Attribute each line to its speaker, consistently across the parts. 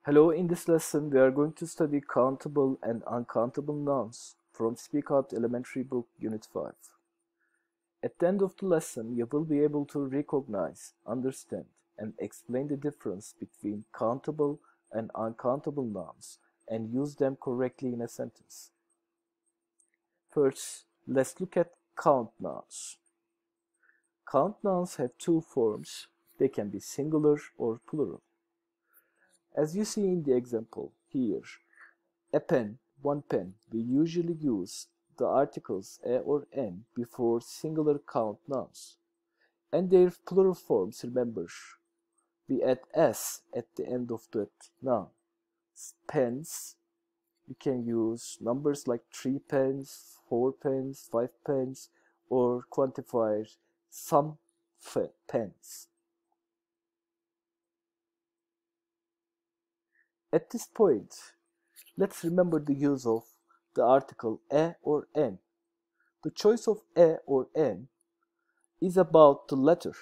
Speaker 1: Hello, in this lesson we are going to study countable and uncountable nouns from Speak Out Elementary Book Unit 5. At the end of the lesson you will be able to recognize, understand, and explain the difference between countable and uncountable nouns and use them correctly in a sentence. First, let's look at count nouns. Count nouns have two forms. They can be singular or plural. As you see in the example here, a pen, one pen, we usually use the articles a or n before singular count nouns. And their plural forms, remember, we add s at the end of that noun. Pens, you can use numbers like 3 pens, 4 pens, 5 pens, or quantifier some pens. At this point, let's remember the use of the article a or n. The choice of a or n is about the letter.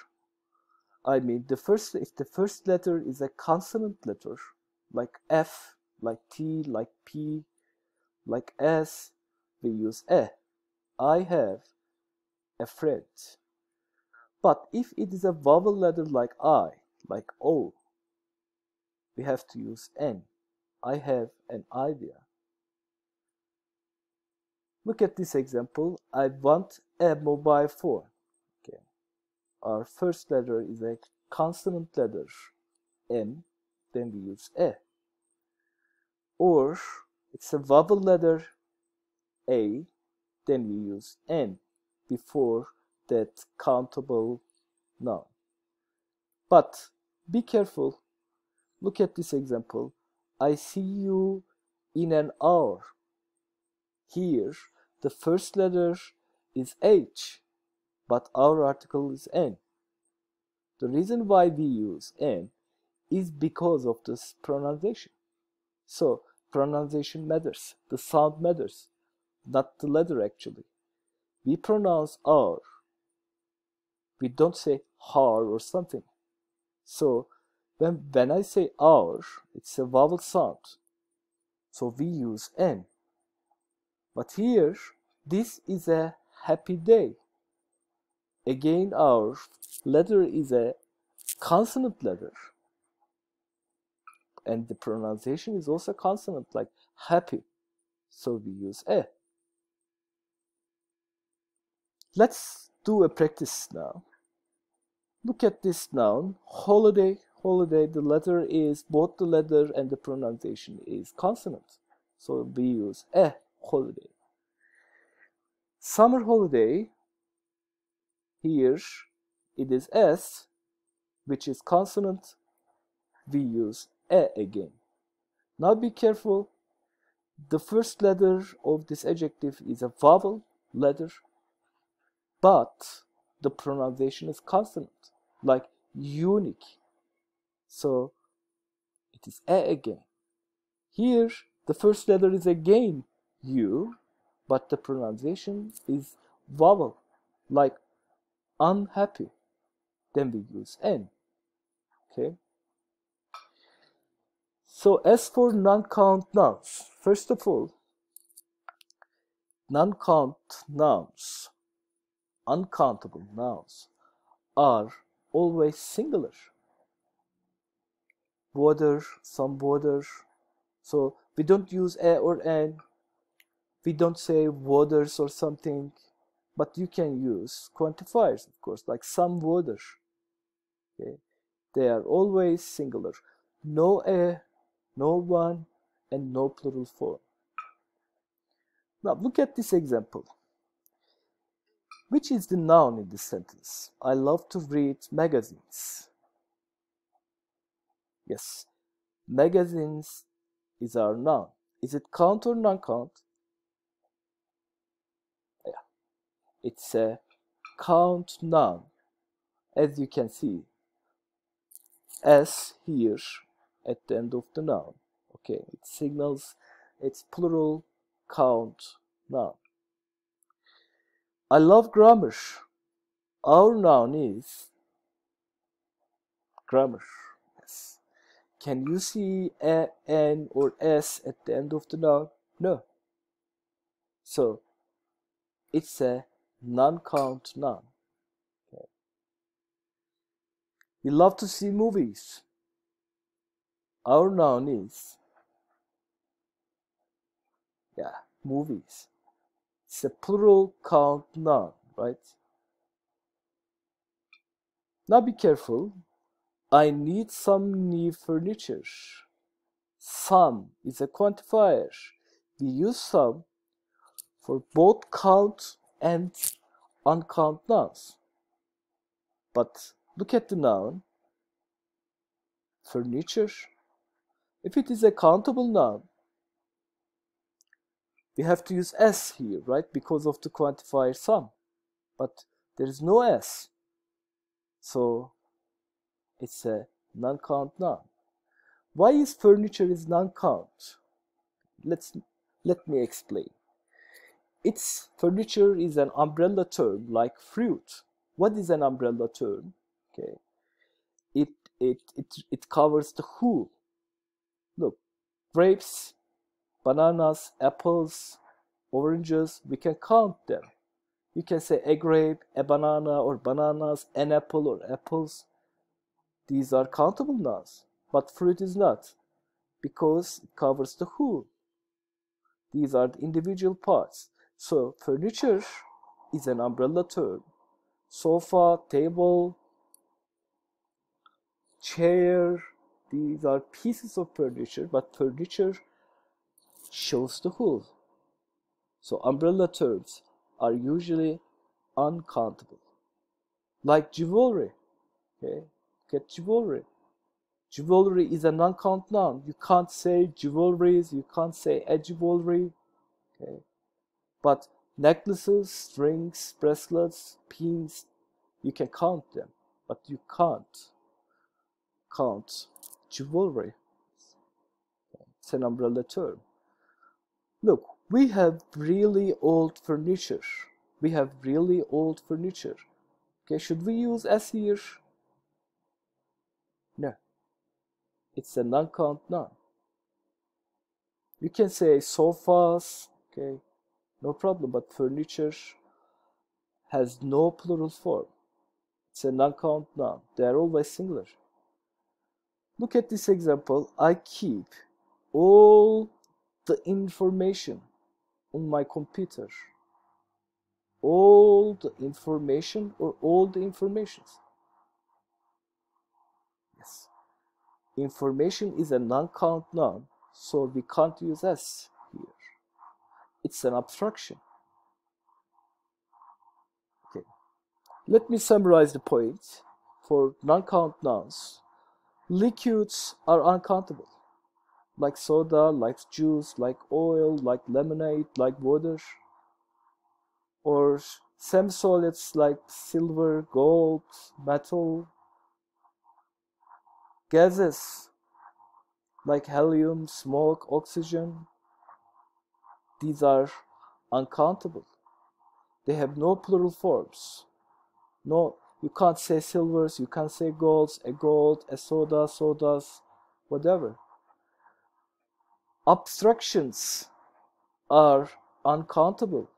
Speaker 1: I mean, if the first letter is a consonant letter, like F, like T, like P, like S, we use a. I have a friend. But if it is a vowel letter like I, like O, we have to use n. I have an idea. Look at this example. I want a mobile phone. Okay. Our first letter is a consonant letter, M, then we use a. Or it's a vowel letter, A, then we use N before that countable noun. But be careful. Look at this example. I see you in an hour. Here, the first letter is H, but our article is N. The reason why we use N is because of this pronunciation. So, pronunciation matters. The sound matters, not the letter actually. We pronounce R. We don't say har or something. So, when I say R, it's a vowel sound. So, we use N. But here, this is a happy day. Again, our letter is a consonant letter. And the pronunciation is also consonant, like happy. So we use a. Let's do a practice now. Look at this noun, holiday. Holiday, the letter is, both the letter and the pronunciation is consonant. So we use a, holiday. Summer holiday, here it is s, which is consonant. We use a again. Now be careful. The first letter of this adjective is a vowel letter, but the pronunciation is consonant, like unique. So it is a again. Here, the first letter is again U, but the pronunciation is vowel, like unhappy. Then we use N. Okay. So as for non-count nouns, first of all, non-count nouns, uncountable nouns, are always singular. Water, some water. So we don't use a or n. We don't say waters or something. But you can use quantifiers, of course, like some water. Okay? They are always singular. No a, no one, and no plural form. Now look at this example. Which is the noun in this sentence? I love to read magazines. Yes, magazines is our noun. Is it count or non-count? Yeah, it's a count noun. As you can see, S here at the end of the noun. Okay, it signals it's plural count noun. I love grammar. Our noun is grammar. Yes. Can you see a, n, or s at the end of the noun? No. So it's a non-count noun. Okay. We love to see movies. Our noun is, movies. It's a plural count noun, right? Now be careful. I need some new furniture. Some is a quantifier. We use some for both count and uncount nouns. But look at the noun, furniture. If it is a countable noun, we have to use s here, right? Because of the quantifier some. But there is no s. So it's a non-count noun. Why is furniture is non-count? Let me explain. Its furniture is an umbrella term like fruit. What is an umbrella term? Okay. It covers the whole. Look, grapes, bananas, apples, oranges, we can count them. You can say a grape, a banana, or bananas, an apple, or apples. These are countable nouns, but fruit is not, because it covers the whole. These are the individual parts. So furniture is an umbrella term. Sofa, table, chair, these are pieces of furniture, but furniture shows the whole. So umbrella terms are usually uncountable. Like jewelry. Okay, get jewelry. Jewelry is a non-count noun. You can't say jewelries, you can't say a jewelry. Okay. But necklaces, rings, bracelets, pins, you can count them, but you can't count jewelry. It's an umbrella term. Look, we have really old furniture. We have really old furniture. Okay, should we use s here? No. It's a non-count noun. You can say sofas, okay, no problem, but furniture has no plural form. It's a non-count noun. They are always singular. Look at this example. I keep all the information on my computer. All the information or all the informations? Yes. Information is a non-count noun, so we can't use s here. It's an abstraction. Okay. Let me summarize the point. For non-count nouns, liquids are uncountable, like soda, like juice, like oil, like lemonade, like water, or semi-solids like silver, gold, metal, gases like helium, smoke, oxygen. These are uncountable. They have no plural forms. No, you can't say silvers, you can't say golds, a gold, a soda, sodas, whatever. Abstractions are uncountable.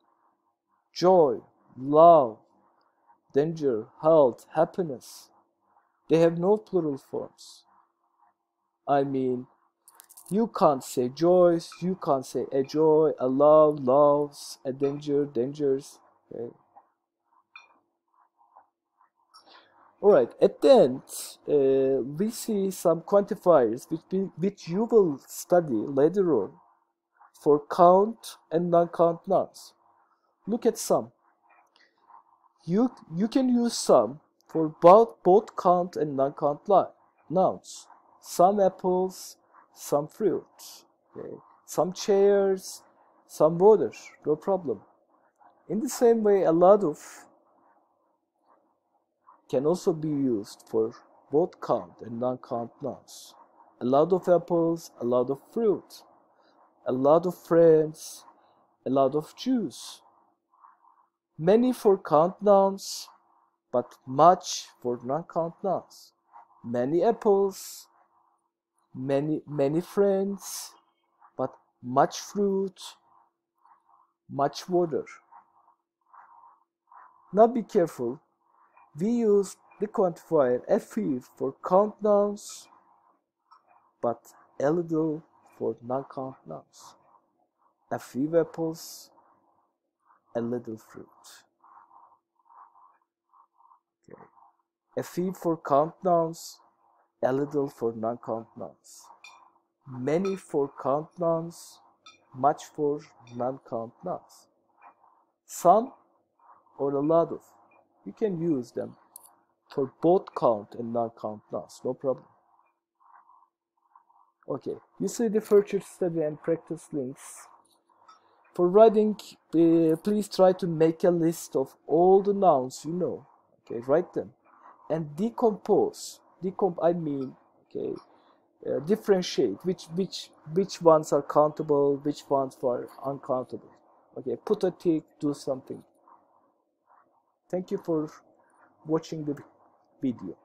Speaker 1: Joy, love, danger, health, happiness. They have no plural forms. I mean, you can't say joys, you can't say a joy, a love, loves, a danger, dangers. Okay. Alright, at the end, we see some quantifiers which you will study later on for count and non-count nouns. Look at some. You can use some for both count and non-count nouns. Some apples, some fruits. Okay. Some chairs, some water, no problem. In the same way, a lot of can also be used for both count and non-count nouns. A lot of apples, a lot of fruit, a lot of friends, a lot of juice. Many for count nouns, but much for non-count nouns. Many apples, many friends, but much fruit, much water. Now be careful. We use the quantifier a few for count nouns, but a little for non-count nouns. A few apples, a little fruit. Okay. A few for count nouns, a little for non-count nouns. Many for count nouns, much for non-count nouns. Some or a lot of. You can use them for both count and non-count nouns, no problem. Okay, you see the future study and practice links. For writing, please try to make a list of all the nouns you know. Okay, write them and decompose. Okay, differentiate which ones are countable, which ones are uncountable. Okay, put a tick, do something. Thank you for watching the video.